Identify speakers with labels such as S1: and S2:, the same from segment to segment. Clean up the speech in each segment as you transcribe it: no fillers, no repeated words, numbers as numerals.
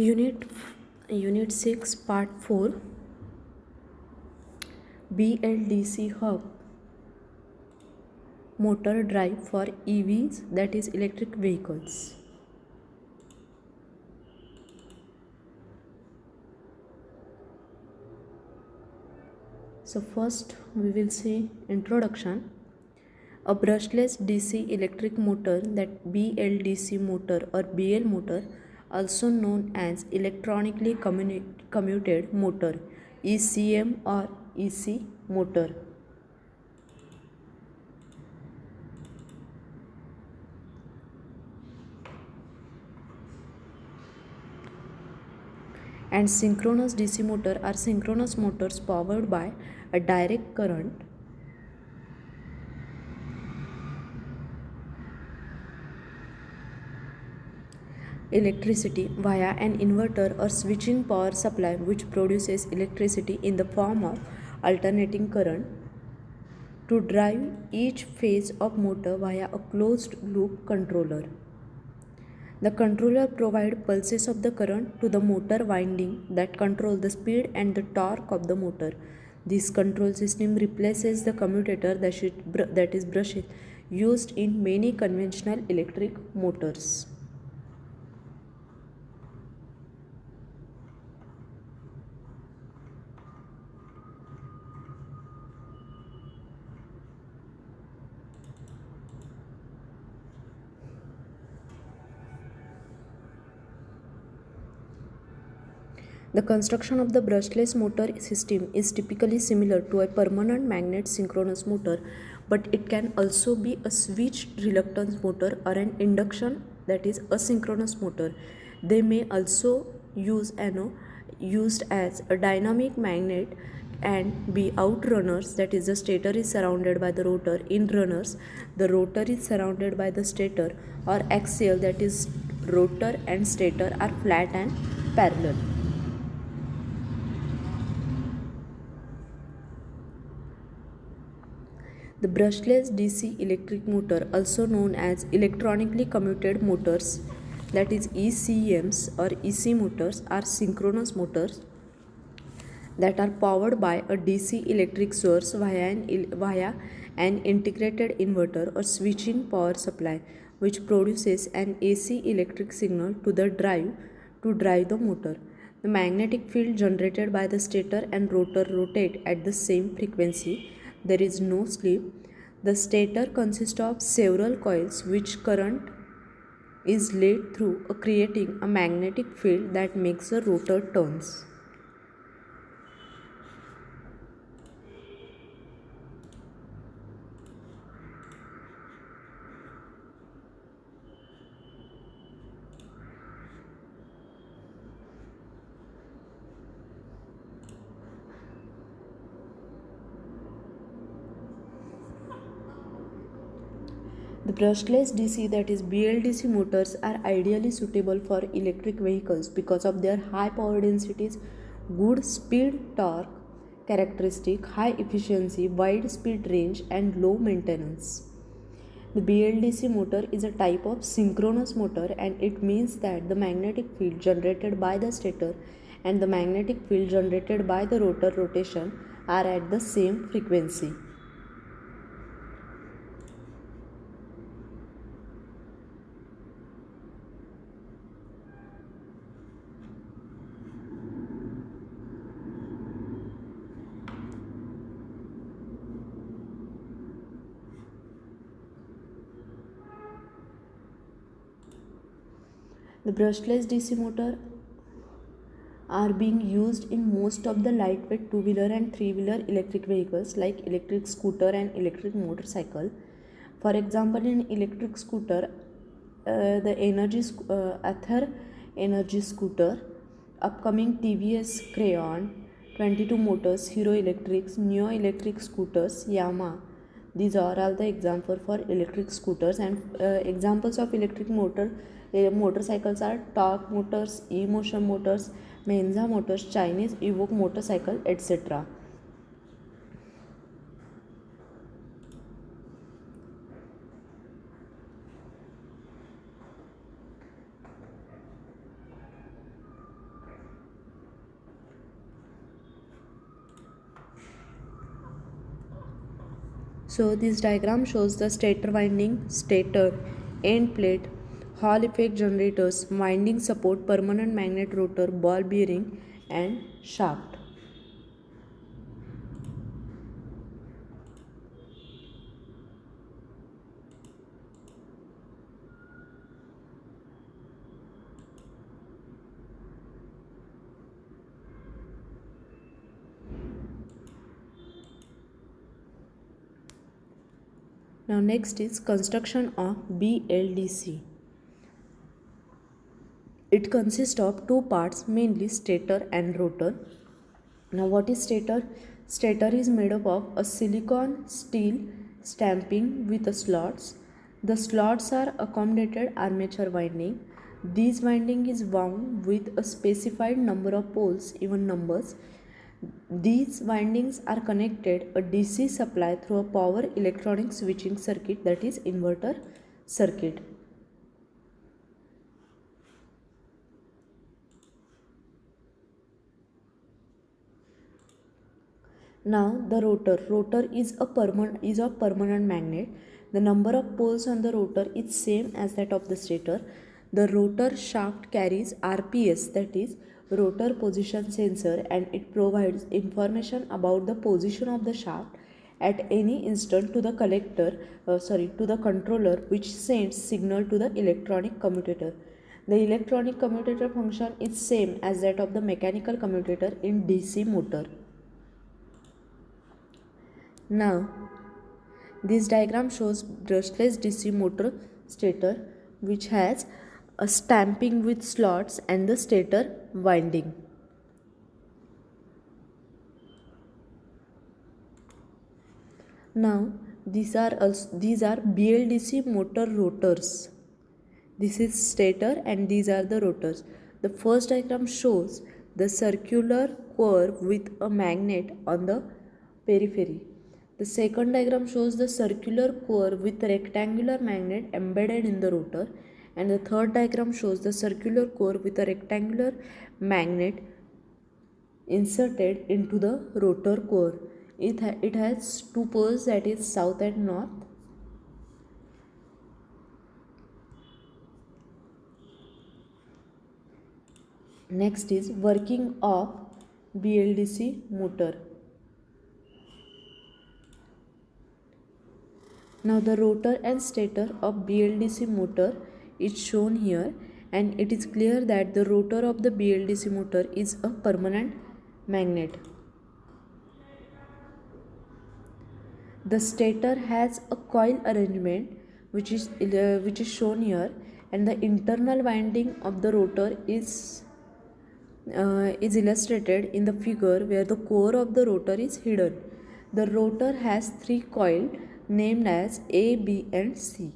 S1: Unit Unit 6 Part 4 BLDC hub motor drive for EVs, that is electric vehicles. So first we will see introduction. A brushless DC electric motor, that BLDC motor or BL motor, also known as electronically commuted motor, ECM or EC motor, and synchronous DC motor are synchronous motors powered by a direct current electricity via an inverter or switching power supply, which produces electricity in the form of alternating current to drive each phase of motor via a closed loop controller. The controller provides pulses of the current to the motor winding that control the speed and the torque of the motor. This control system replaces the commutator, that is brushes, used in many conventional electric motors. The construction of the brushless motor system is typically similar to a permanent magnet synchronous motor, but it can also be a switched reluctance motor or an induction, that is asynchronous motor. They may also used as a dynamic magnet and be outrunners, that is the stator is surrounded by the rotor. In runners, the rotor is surrounded by the stator, or axial, that is rotor and stator are flat and parallel. The brushless DC electric motor, also known as electronically commuted motors, that is ECMs or EC motors, are synchronous motors that are powered by a DC electric source via an integrated inverter or switching power supply, which produces an AC electric signal to the drive to drive the motor. The magnetic field generated by the stator and rotor rotate at the same frequency. There is no slip. The stator consists of several coils which current is led through, creating a magnetic field that makes the rotor turns. The brushless DC, that is BLDC motors, are ideally suitable for electric vehicles because of their high power densities, good speed torque characteristic, high efficiency, wide speed range, and low maintenance. The BLDC motor is a type of synchronous motor, and it means that the magnetic field generated by the stator and the magnetic field generated by the rotor rotation are at the same frequency. The brushless DC motor are being used in most of the lightweight two-wheeler and three-wheeler electric vehicles like electric scooter and electric motorcycle. For example, in electric scooter, Ather Energy Scooter, upcoming TVS Crayon, 22 Motors, Hero Electrics, Neo Electric Scooters, Yamaha. These are all the examples for electric scooters, and examples of electric motorcycles are Torque Motors, E-Motion Motors, Menza Motors, Chinese Evoque Motorcycle, etc. So this diagram shows the stator winding, stator, end plate, Hall effect generators, winding support, permanent magnet rotor, ball bearing and shaft. Now next is construction of BLDC. It consists of two parts, mainly stator and rotor. Now what is stator? Stator is made up of a silicon steel stamping with the slots. The slots are accommodated armature winding. This winding is wound with a specified number of poles, even numbers. These windings are connected a DC supply through a power electronic switching circuit, that is inverter circuit. Now the rotor is a permanent magnet. The number of poles on the rotor is same as that of the stator. The rotor shaft carries RPS, that is rotor position sensor, and it provides information about the position of the shaft at any instant to the to the controller, which sends signal to the electronic commutator. The electronic commutator function is same as that of the mechanical commutator in DC motor. Now, this diagram shows brushless DC motor stator, which has a stamping with slots and the stator winding. Now, these are BLDC motor rotors. This is stator and these are the rotors. The first diagram shows the circular core with a magnet on the periphery. The second diagram shows the circular core with rectangular magnet embedded in the rotor, and the third diagram shows the circular core with a rectangular magnet inserted into the rotor core. It has two poles, that is south and north. Next is working of BLDC motor. Now the rotor and stator of BLDC motor is shown here, and it is clear that the rotor of the BLDC motor is a permanent magnet. The stator has a coil arrangement which is shown here, and the internal winding of the rotor is illustrated in the figure where the core of the rotor is hidden. The rotor has three coils named as A, B and C.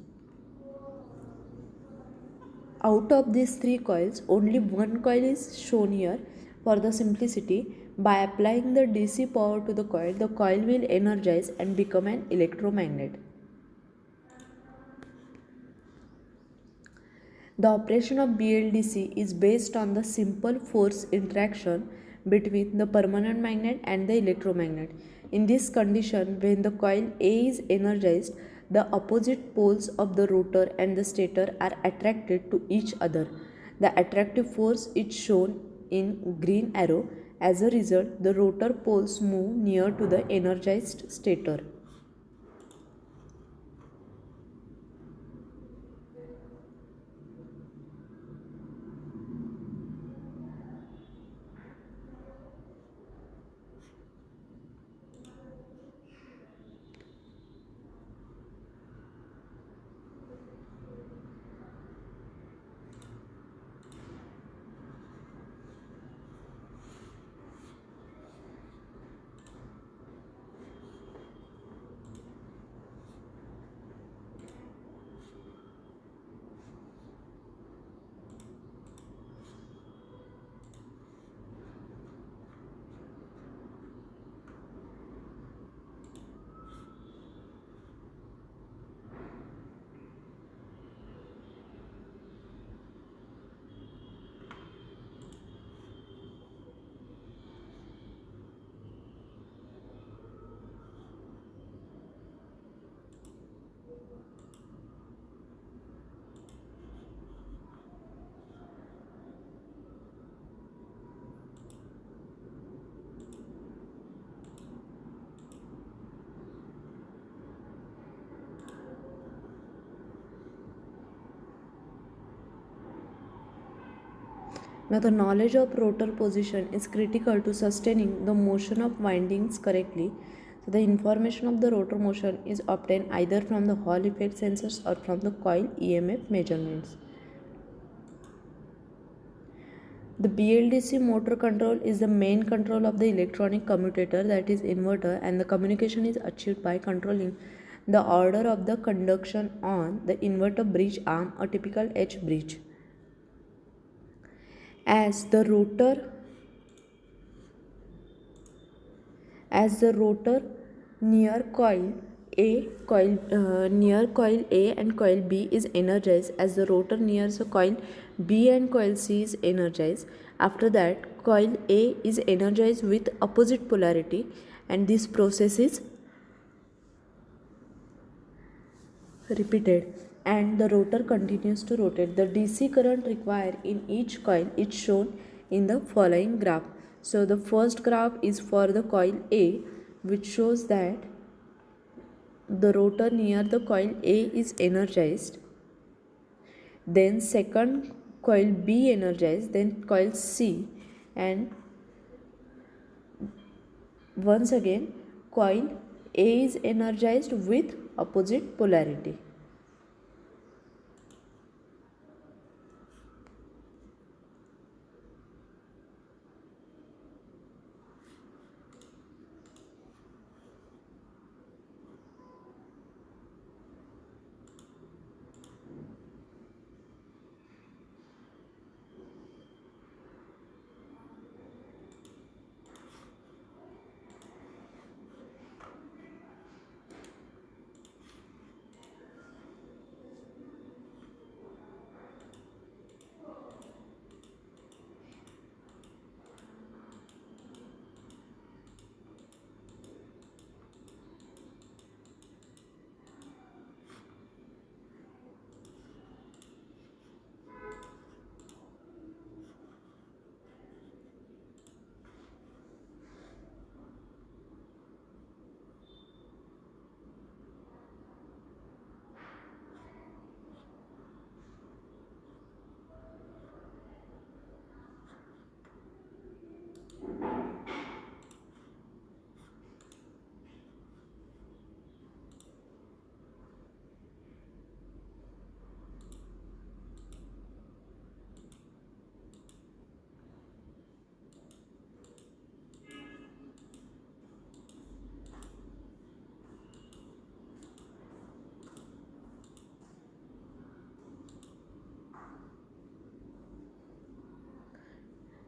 S1: Out of these three coils, only one coil is shown here for the simplicity. By applying the DC power to the coil will energize and become an electromagnet. The operation of BLDC is based on the simple force interaction between the permanent magnet and the electromagnet. In this condition, when the coil A is energized, the opposite poles of the rotor and the stator are attracted to each other. The attractive force is shown in green arrow. As a result, the rotor poles move near to the energized stator. Now, the knowledge of rotor position is critical to sustaining the motion of windings correctly. So, the information of the rotor motion is obtained either from the Hall effect sensors or from the coil EMF measurements. The BLDC motor control is the main control of the electronic commutator, that is inverter, and the communication is achieved by controlling the order of the conduction on the inverter bridge arm, a typical H bridge. As the rotor near coil A and coil B is energized, as the rotor near the coil B and coil C is energized. After that, coil A is energized with opposite polarity, and this process is repeated and the rotor continues to rotate. The DC current required in each coil is shown in the following graph. So the first graph is for the coil A, which shows that the rotor near the coil A is energized. Then second, coil B energized, then coil C, and once again coil A is energized with opposite polarity.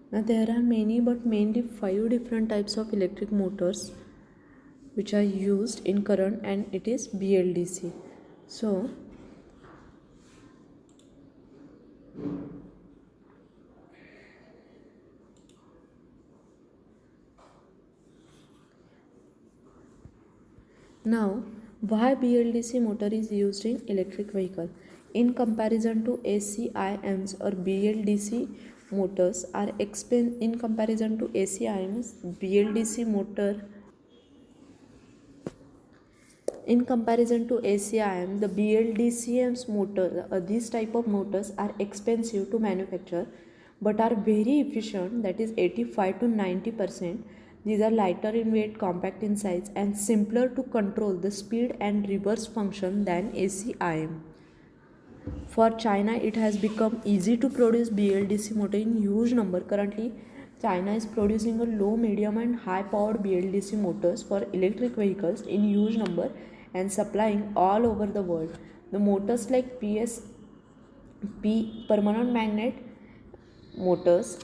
S1: Now there are many, but mainly 5 different types of electric motors which are used in current, and it is BLDC. So now, why BLDC motor is used in electric vehicle? In comparison to ACIMs or BLDC motors are in comparison to ACIMs, BLDC motor in comparison to ACIM, the BLDCM's motor, these type of motors are expensive to manufacture but are very efficient, that is 85 to 90%. These are lighter in weight, compact in size, and simpler to control the speed and reverse function than ACIM. For China, it has become easy to produce BLDC motor in huge number. Currently, China is producing a low, medium, and high powered BLDC motors for electric vehicles in huge number and supplying all over the world. The motors like PSP, permanent magnet motors,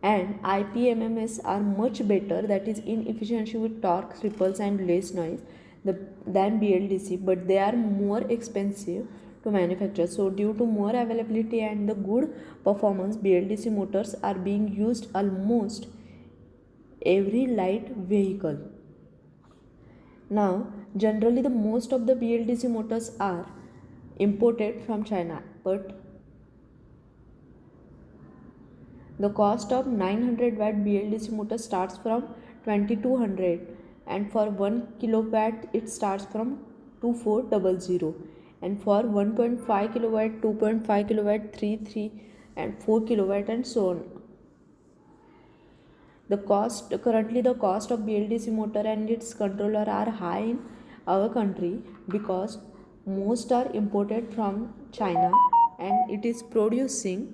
S1: and IPMMS are much better, that is in efficiency with torque, ripples, and less noise than BLDC, but they are more expensive to manufacture. So due to more availability and the good performance, BLDC motors are being used almost every light vehicle. Now generally the most of the BLDC motors are imported from China, but the cost of 900 watt BLDC motor starts from 2200, and for 1 kilowatt it starts from 2400. and for 1.5 kilowatt, 2.5 kilowatt, 3 and 4 kilowatt, and so on. Currently the cost of BLDC motor and its controller are high in our country because most are imported from China, and it is producing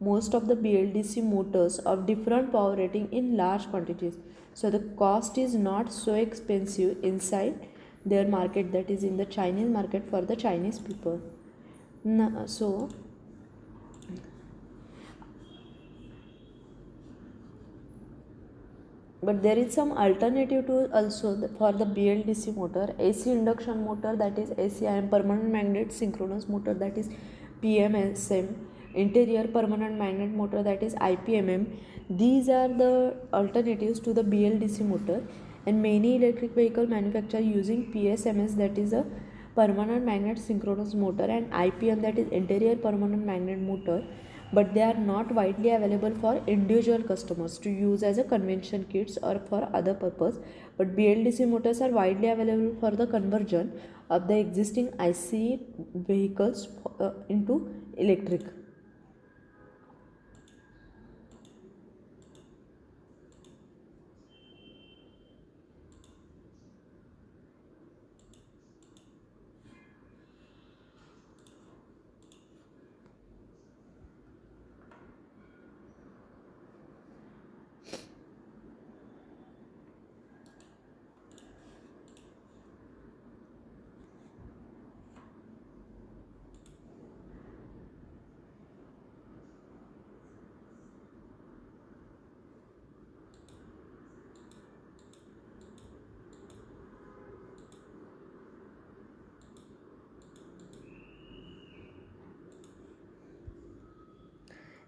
S1: most of the BLDC motors of different power rating in large quantities. So the cost is not so expensive inside their market, that is in the Chinese market, for the Chinese people. So but there is some alternative to also for the BLDC motor, AC induction motor, that is ACIM, permanent magnet synchronous motor, that is PMSM, interior permanent magnet motor, that is IPMM. These are the alternatives to the BLDC motor, and many electric vehicle manufacturer using PSMS, that is a permanent magnet synchronous motor, and IPM, that is interior permanent magnet motor, but they are not widely available for individual customers to use as a convention kits or for other purpose. But BLDC motors are widely available for the conversion of the existing IC vehicles into electric.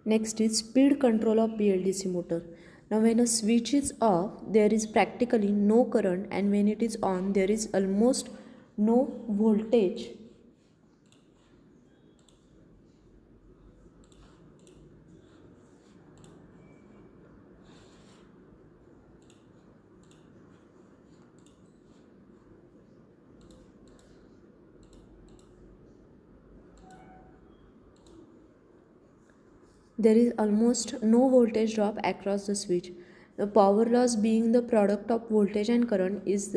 S1: Next is speed control of BLDC motor. Now when a switch is off, there is practically no current, and when it is on, there is almost no voltage. There is almost no voltage drop across the switch. The power loss, being the product of voltage and current, is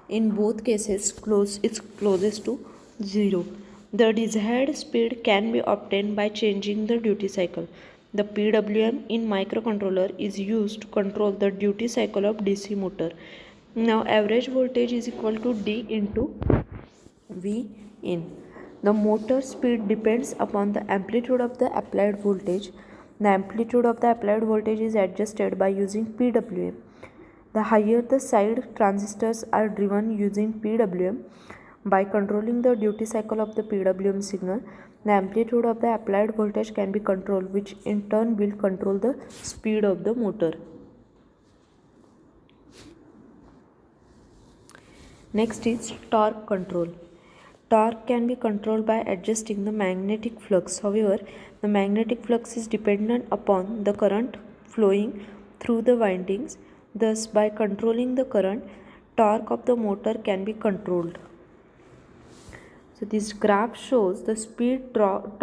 S1: in both cases it's closest to zero. The desired speed can be obtained by changing the duty cycle. The PWM in microcontroller is used to control the duty cycle of DC motor. Now average voltage is equal to D into V in. The motor speed depends upon the amplitude of the applied voltage. The amplitude of the applied voltage is adjusted by using PWM. The higher the side transistors are driven using PWM, by controlling the duty cycle of the PWM signal, the amplitude of the applied voltage can be controlled, which in turn will control the speed of the motor. Next is torque control. Torque can be controlled by adjusting the magnetic flux. However, the magnetic flux is dependent upon the current flowing through the windings. Thus, by controlling the current, torque of the motor can be controlled. So, this graph shows the speed torque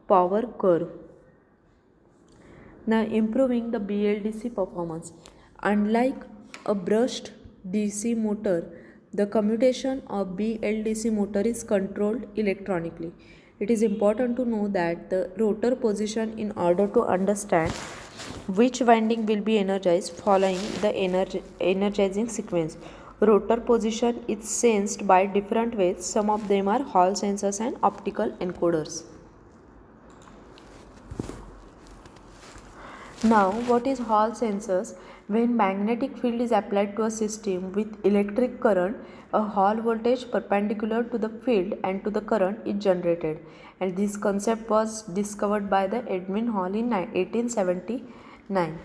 S1: power curve. Now, improving the BLDC performance. Unlike a brushed DC motor, the commutation of BLDC motor is controlled electronically. It is important to know that the rotor position in order to understand which winding will be energized following the energizing sequence. Rotor position is sensed by different ways. Some of them are Hall sensors and optical encoders. Now, what is Hall sensors? When magnetic field is applied to a system with electric current, a Hall voltage perpendicular to the field and to the current is generated. And this concept was discovered by the Edwin Hall in 1879.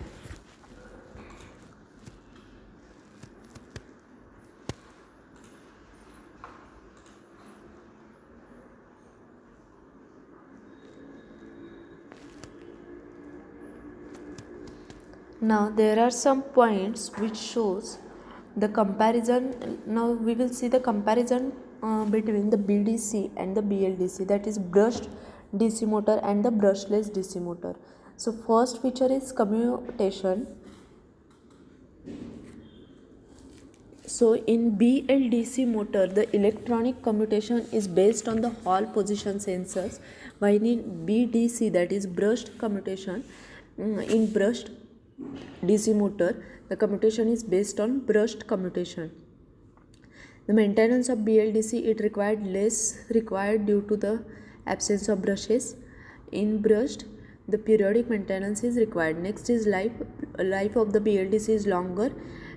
S1: Now there are some points which shows the comparison. Now we will see the comparison between the BDC and the BLDC, that is brushed DC motor and the brushless DC motor. So first feature is commutation. So in BLDC motor, the electronic commutation is based on the Hall position sensors, while in BDC, that is brushed commutation, in brushed DC motor, the commutation is based on brushed commutation. The maintenance of BLDC, it required less required due to the absence of brushes. In brushed, the periodic maintenance is required. Next is life of the BLDC is longer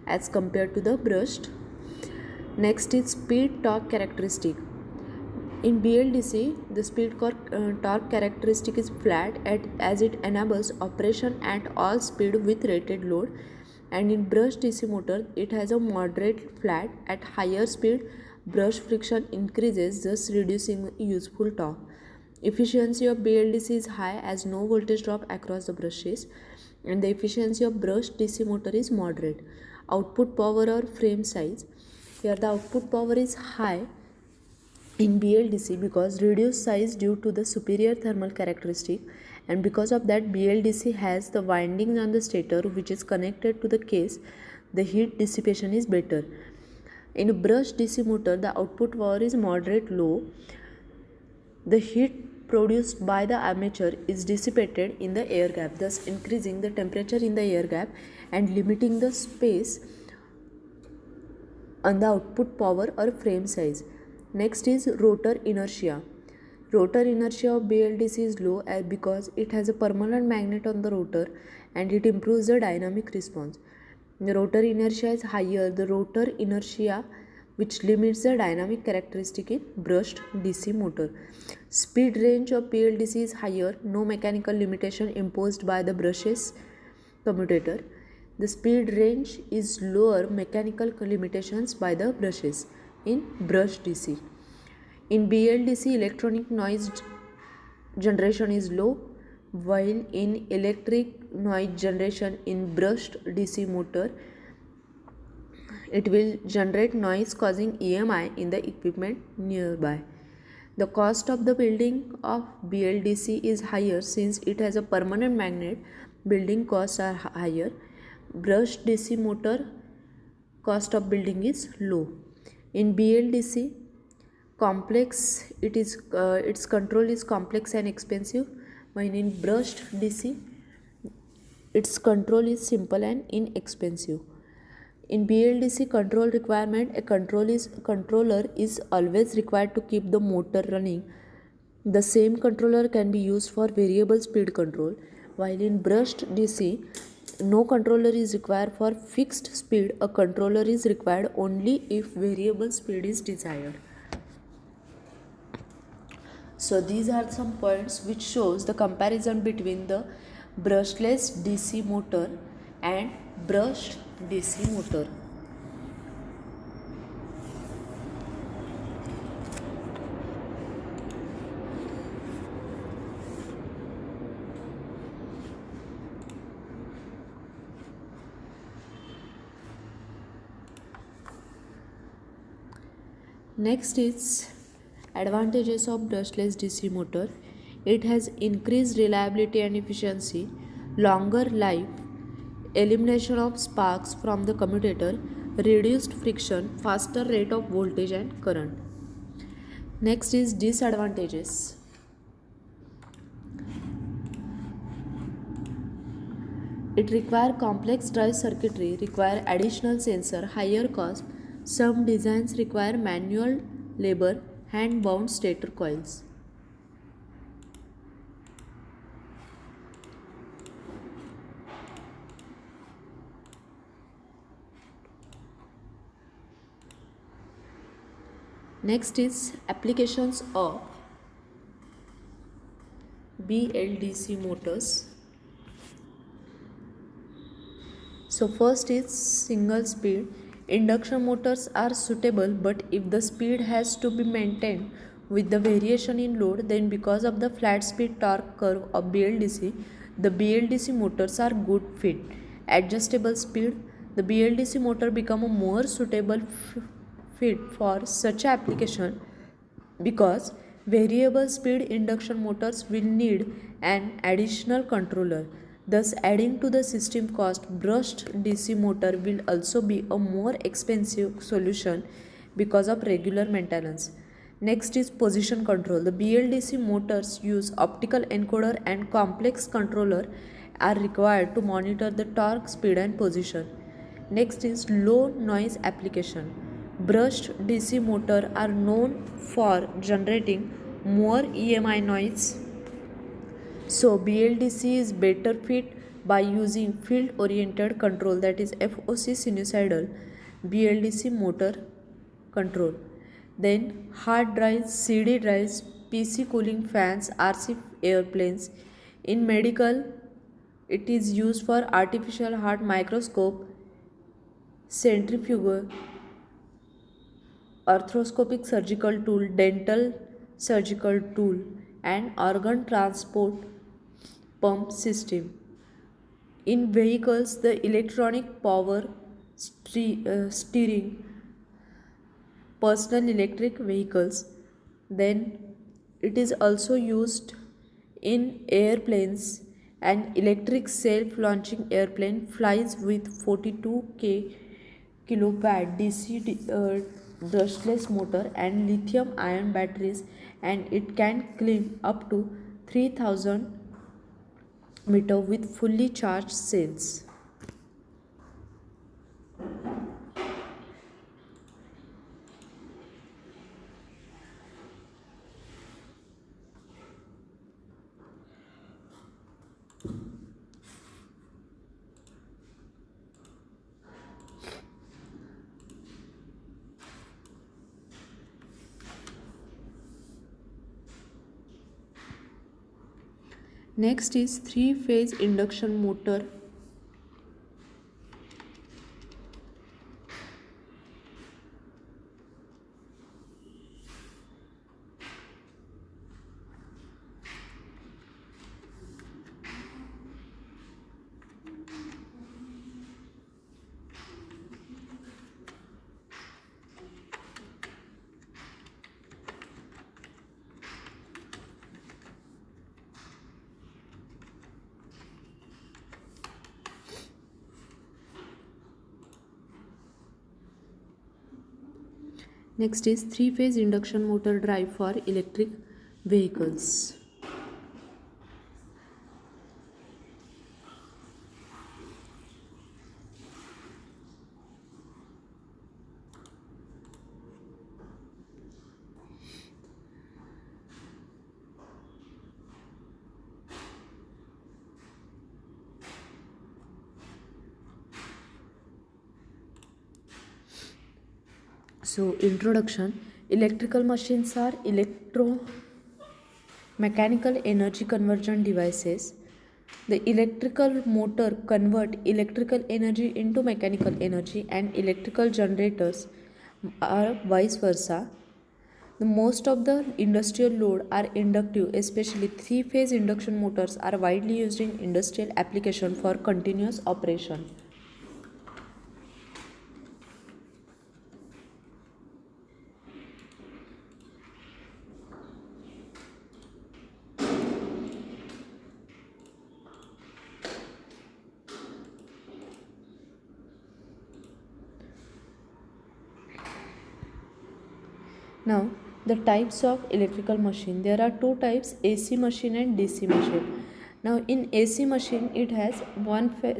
S1: as compared to the brushed. Next is speed torque characteristic. In BLDC, the speed torque characteristic is flat as it enables operation at all speed with rated load, and in brushed DC motor it has a moderate flat. At higher speed, brush friction increases, thus reducing useful torque. Efficiency of BLDC is high as no voltage drop across the brushes, and the efficiency of brushed DC motor is moderate. Output power or frame size. Here the output power is high in BLDC because reduced size due to the superior thermal characteristic, and because of that BLDC has the windings on the stator which is connected to the case, the heat dissipation is better. In a brushed DC motor, the output power is moderate low. The heat produced by the armature is dissipated in the air gap, thus increasing the temperature in the air gap and limiting the space on the output power or frame size. Next is rotor inertia. Rotor inertia of BLDC is low because it has a permanent magnet on the rotor and it improves the dynamic response. The rotor inertia is higher, the rotor inertia which limits the dynamic characteristic in brushed DC motor. Speed range of BLDC is higher, no mechanical limitation imposed by the brushes commutator. The speed range is lower, mechanical limitations by the brushes in brushed DC. In BLDC, electronic noise generation is low, while in electric noise generation in brushed DC motor, it will generate noise causing EMI in the equipment nearby. The cost of the building of BLDC is higher since it has a permanent magnet. Building costs are higher. Brushed DC motor cost of building is low. In BLDC, its control is complex and expensive, while in brushed DC its control is simple and inexpensive. In BLDC control requirement, a controller is always required to keep the motor running. The same controller can be used for variable speed control, while in brushed DC, no controller is required for fixed speed. A controller is required only if variable speed is desired. So these are some points which shows the comparison between the brushless DC motor and brushed DC motor. Next is advantages of brushless DC motor. It has increased reliability and efficiency, longer life, elimination of sparks from the commutator, reduced friction, faster rate of voltage and current. Next is disadvantages. It requires complex drive circuitry, require additional sensor, higher cost. Some designs require manual labor, hand-bound stator coils. Next is applications of BLDC motors. So first is single speed. Induction motors are suitable, but if the speed has to be maintained with the variation in load, then because of the flat speed torque curve of BLDC, the BLDC motors are good fit. Adjustable speed. The BLDC motor become more suitable fit for such application because variable speed induction motors will need an additional controller, thus adding to the system cost. Brushed DC motor will also be a more expensive solution because of regular maintenance. Next is position control. The BLDC motors use optical encoder and complex controller are required to monitor the torque, speed and position. Next is low noise application. Brushed DC motor are known for generating more EMI noise, so BLDC is better fit by using field oriented control, that is FOC sinusoidal BLDC motor control. Then hard drives, CD drives, PC cooling fans, RC airplanes. In medical, it is used for artificial heart microscope, centrifugal, arthroscopic surgical tool, dental surgical tool, and organ transport pump system. In vehicles, the electronic power steering, personal electric vehicles. Then it is also used in airplanes. An electric self-launching airplane flies with 42 kilowatt DC brushless motor and lithium ion batteries, and it can climb up to 3000 meter with fully charged cells. Next is three-phase induction motor. Next is three-phase induction motor drive for electric vehicles. So, introduction. Electrical machines are electromechanical energy conversion devices. The electrical motor convert electrical energy into mechanical energy, and electrical generators are vice versa. The most of the industrial load are inductive, especially three-phase induction motors are widely used in industrial application for continuous operation. Now, the types of electrical machine. There are two types, AC machine and DC machine. Now, in AC machine, it has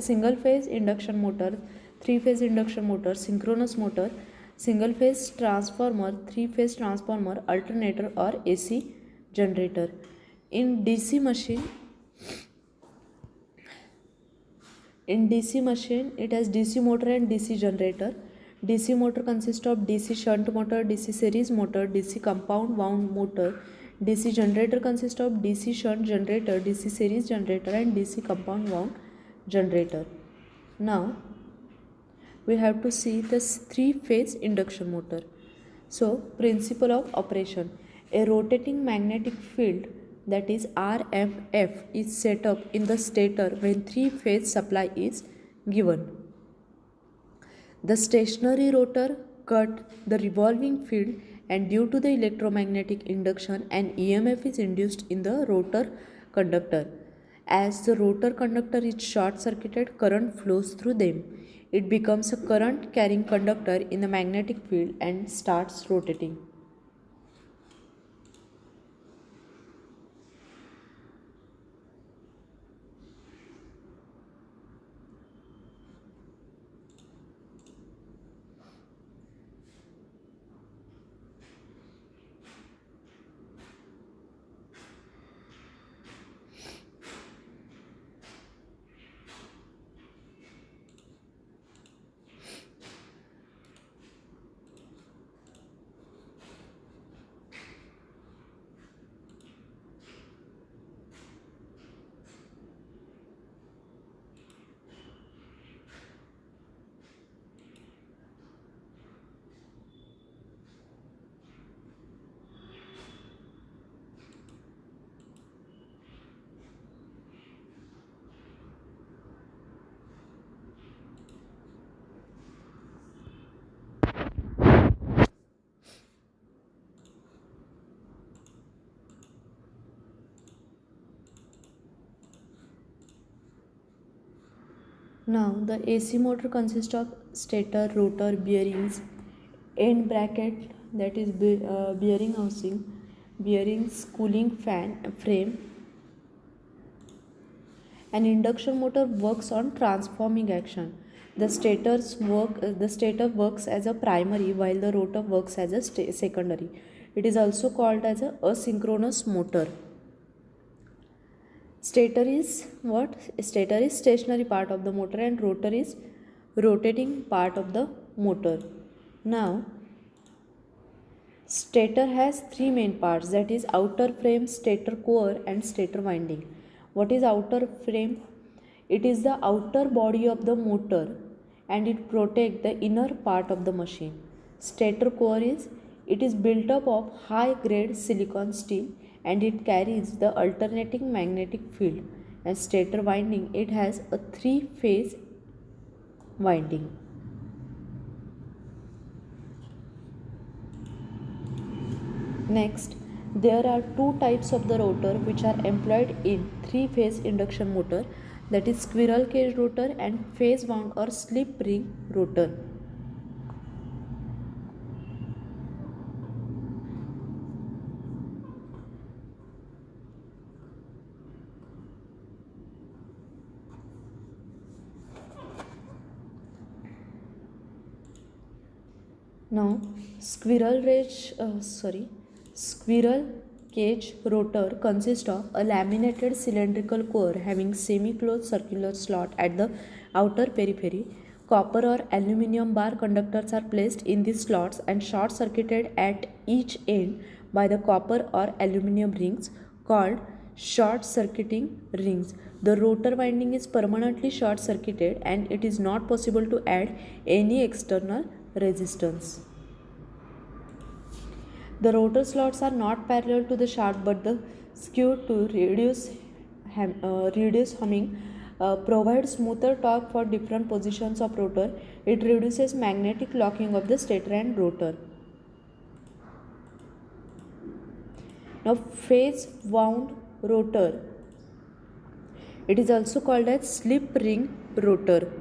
S1: single phase induction motor, three phase induction motor, synchronous motor, single phase transformer, three phase transformer, alternator or AC generator. In DC machine, it has DC motor and DC generator. DC motor consists of DC shunt motor, DC series motor, DC compound wound motor. DC generator consists of DC shunt generator, DC series generator and DC compound wound generator. Now we have to see this three-phase induction motor. So, principle of operation. A rotating magnetic field, that is RMF, is set up in the stator when three-phase supply is given. The stationary rotor cut the revolving field, and due to the electromagnetic induction an EMF is induced in the rotor conductor. As the rotor conductor is short circuited, current flows through them. It becomes a current carrying conductor in the magnetic field and starts rotating. Now, the AC motor consists of stator, rotor, bearings, end bracket, that is bearing housing, bearings, cooling fan, frame. An induction motor works on transforming action. The stator works as a primary while the rotor works as a secondary. It is also called as a asynchronous motor. Stator is what? Stator is stationary part of the motor and rotor is rotating part of the motor. Now, stator has three main parts, that is outer frame, stator core and stator winding. What is outer frame? It is the outer body of the motor and it protects the inner part of the machine. Stator core is built up of high grade silicon steel and it carries the alternating magnetic field. And stator winding, it has a three-phase winding. Next, there are two types of the rotor which are employed in three-phase induction motor, that is squirrel cage rotor and phase wound or slip ring rotor. Now, squirrel cage rotor consists of a laminated cylindrical core having semi-closed circular slot at the outer periphery. Copper or aluminum bar conductors are placed in these slots and short-circuited at each end by the copper or aluminum rings called short-circuiting rings. The rotor winding is permanently short-circuited and it is not possible to add any external resistance. The rotor slots are not parallel to the shaft but the skewed to reduce humming, provide smoother torque for different positions of rotor. It reduces magnetic locking of the stator and rotor. Now, phase wound rotor. It is also called as slip ring rotor.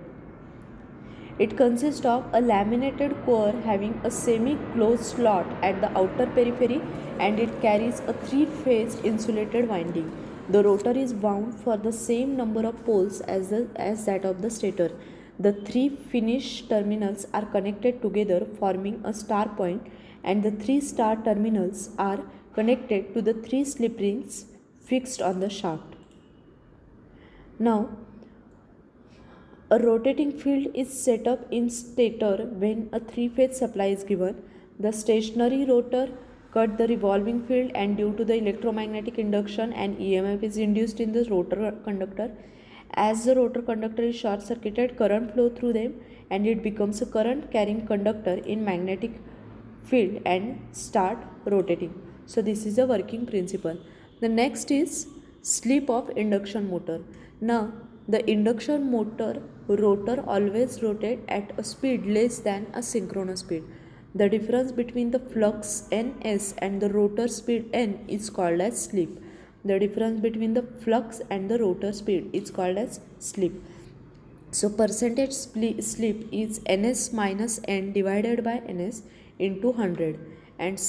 S1: It consists of a laminated core having a semi-closed slot at the outer periphery and it carries a three-phase insulated winding. The rotor is wound for the same number of poles as that of the stator. The three finished terminals are connected together forming a star point and the three star terminals are connected to the three slip rings fixed on the shaft. Now, a rotating field is set up in stator when a three-phase supply is given. The stationary rotor cut the revolving field and due to the electromagnetic induction an EMF is induced in the rotor conductor. As the rotor conductor is short-circuited, current flow through them and it becomes a current carrying conductor in magnetic field and start rotating. So this is the working principle. The next is slip of induction motor. Now, the induction motor rotor always rotate at a speed less than a synchronous speed. The difference between the flux ns and the rotor speed n is called as slip. The difference between the flux and the rotor speed is called as slip. So percentage slip is ns minus n divided by ns into 100, and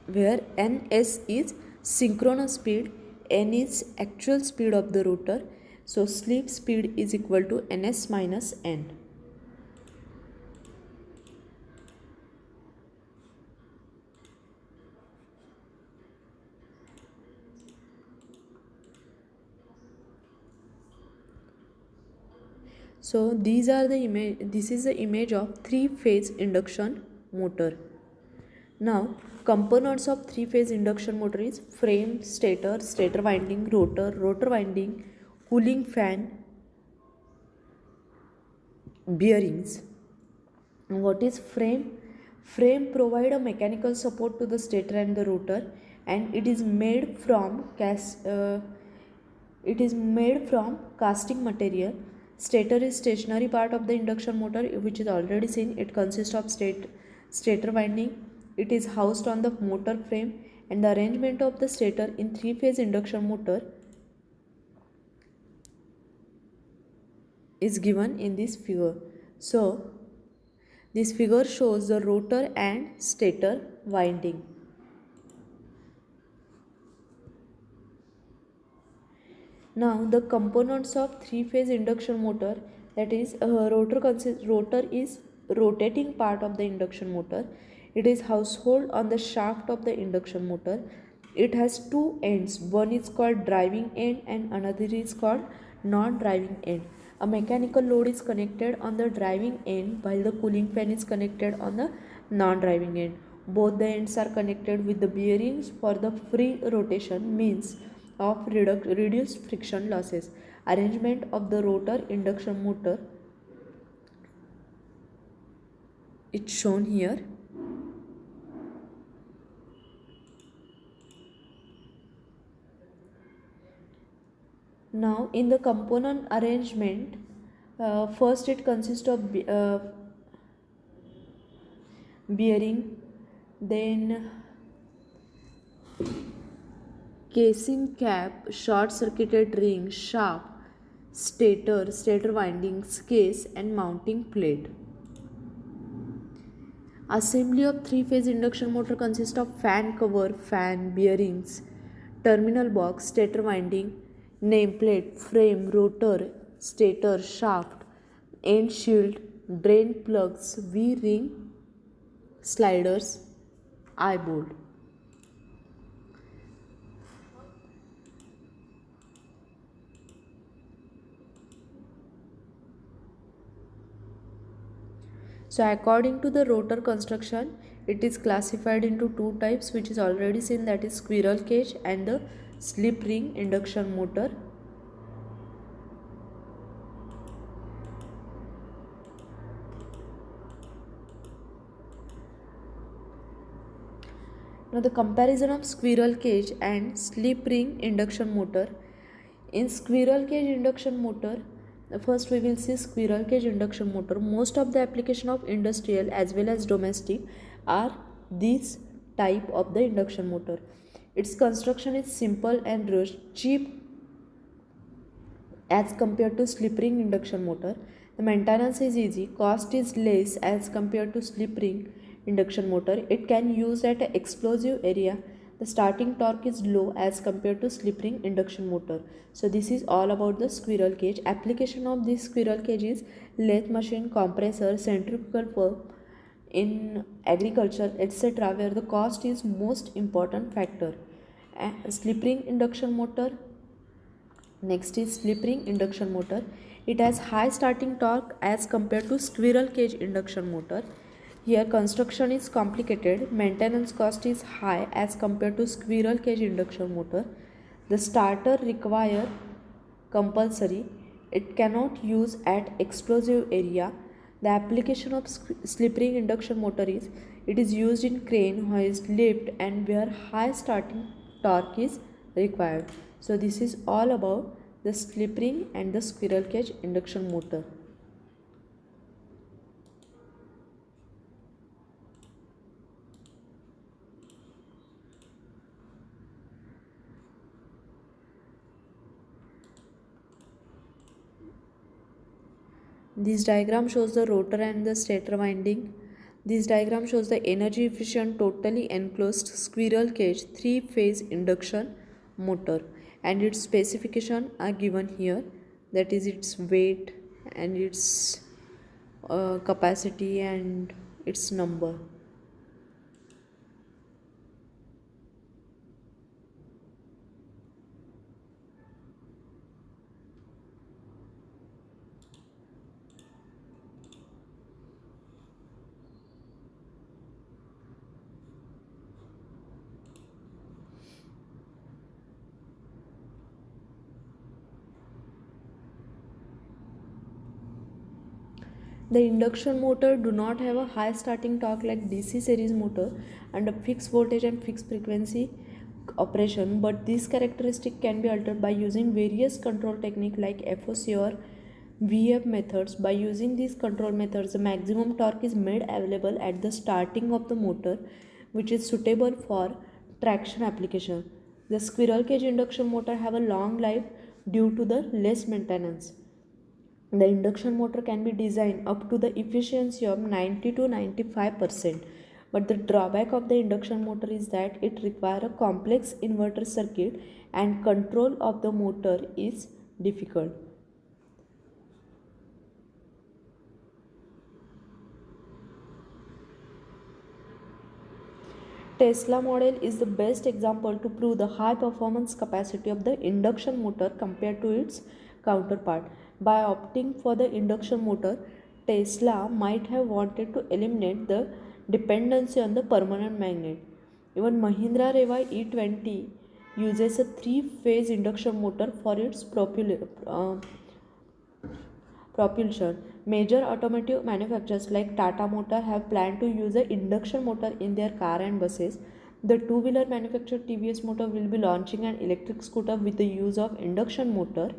S1: where ns is synchronous speed, n is actual speed of the rotor. So slip speed is equal to ns minus n. So these are the image. This is the image of three-phase induction motor. Now components of three-phase induction motor is frame, stator winding, rotor winding, cooling fan, bearings. What is frame? Frame provide a mechanical support to the stator and the rotor, and it is made from casting material. Stator is stationary part of the induction motor, which is already seen. It consists of stator winding. It is housed on the motor frame, and the arrangement of the stator in three-phase induction motor is given in this figure. So this figure shows the rotor and stator winding. Now the components of three-phase induction motor, that is rotor is rotating part of the induction motor. It is household on the shaft of the induction motor. It has two ends. One is called driving end and another is called non-driving end. A mechanical load is connected on the driving end while the cooling fan is connected on the non-driving end. Both the ends are connected with the bearings for the free rotation means of reduced friction losses. Arrangement of the rotor induction motor is shown here. Now in the component arrangement, first it consists of bearing, then casing cap, short circuited ring, shaft, stator windings, case and mounting plate. Assembly of three-phase induction motor consists of fan cover, fan, bearings, terminal box, stator winding, nameplate, frame, rotor, stator, shaft, end shield, drain plugs, V-ring, sliders, eye bolt. So according to the rotor construction, it is classified into two types, which is already seen, that is squirrel cage and the slip ring induction motor. Now the comparison of squirrel cage and slip ring induction motor. In squirrel cage induction motor, first we will see squirrel cage induction motor. Most of the application of industrial as well as domestic are this type of the induction motor. Its construction is simple and cheap as compared to slip ring induction motor. The maintenance is easy, cost is less as compared to slip ring induction motor. It can use at an explosive area. The starting torque is low as compared to slip ring induction motor. So this is all about the squirrel cage. Application of this squirrel cage is lathe machine, compressor, centrifugal pump in agriculture, etc., where the cost is most important factor. Slip ring induction motor. Next is slip ring induction motor. It has high starting torque as compared to squirrel cage induction motor. Here construction is complicated, maintenance cost is high as compared to squirrel cage induction motor. The starter require compulsory. It cannot use at explosive area. The application of slip ring induction motor is, it is used in crane, hoist, lift and where high starting torque is required. So this is all about the slip ring and the squirrel cage induction motor. This diagram shows the rotor and the stator winding. This diagram shows the energy efficient totally enclosed squirrel cage 3-phase induction motor, and its specification are given here, that is its weight and its capacity and its number. The induction motor do not have a high starting torque like DC series motor and a fixed voltage and fixed frequency operation, but this characteristic can be altered by using various control technique like FOC or VF methods. By using these control methods, the maximum torque is made available at the starting of the motor, which is suitable for traction application. The squirrel cage induction motor have a long life due to the less maintenance. The induction motor can be designed up to the efficiency of 90 to 95%, but the drawback of the induction motor is that it requires a complex inverter circuit and control of the motor is difficult. Tesla model is the best example to prove the high performance capacity of the induction motor compared to its counterpart. By opting for the induction motor, Tesla might have wanted to eliminate the dependency on the permanent magnet. Even Mahindra Reva E20 uses a 3-phase induction motor for its propulsion. Major automotive manufacturers like Tata Motor have planned to use an induction motor in their car and buses. The two-wheeler manufacturer TVS Motor will be launching an electric scooter with the use of induction motor.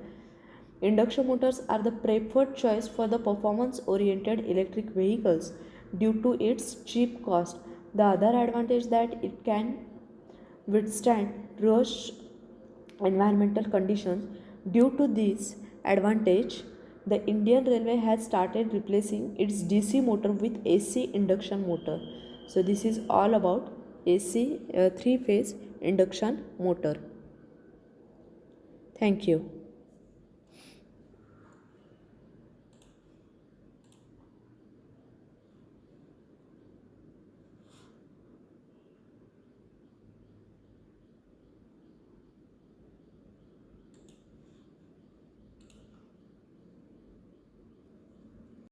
S1: Induction motors are the preferred choice for the performance-oriented electric vehicles due to its cheap cost. The other advantage that it can withstand harsh environmental conditions. Due to this advantage, the Indian Railway has started replacing its DC motor with AC induction motor. So this is all about AC 3-phase induction motor. Thank you.